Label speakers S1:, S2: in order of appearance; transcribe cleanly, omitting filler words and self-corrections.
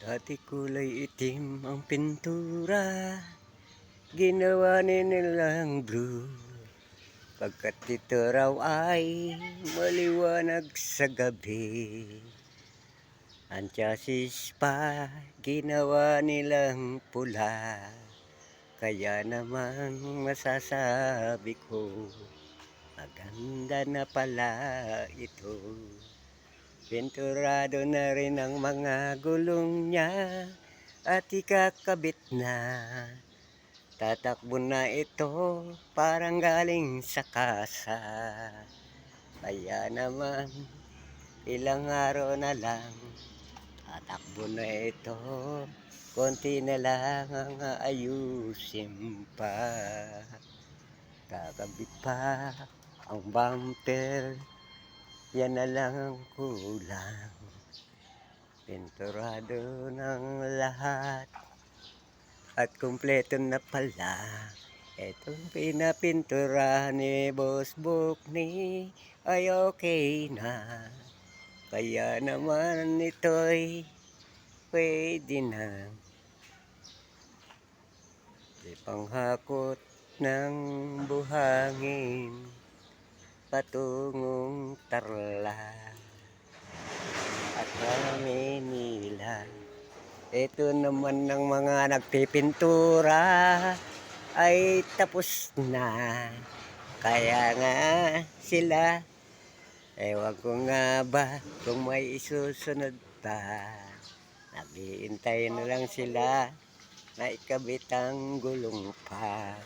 S1: Dati kulay itim ang pintura, ginawa nilang blue. Pagkat ito raw ay maliwanag sa gabi. Ang chassis pa ginawa nilang pula. Kaya naman masasabi ko, maganda na pala ito. Pinturado na rin ang mga gulong niya at ikakabit na. Tatakbo na ito parang galing sa kasa. Kaya naman ilang araw na lang, tatakbo na ito. Konti na lang ang aayusin pa. Kakabit pa ang bumper, yan na lang ang kulang. Pinturado ng lahat at kumpleto na pala. Itong pinapintura ni Boss Bukni ay okay na. Kaya naman ito'y pwede na. Di panghakot ng buhangin patungong Tarlac at Manila. Ito naman ng mga nagpipintura ay tapos na. Kaya nga sila, ewan ko nga ba kung may isusunod pa. Naghihintay na lang sila na ikabit ang gulong pa.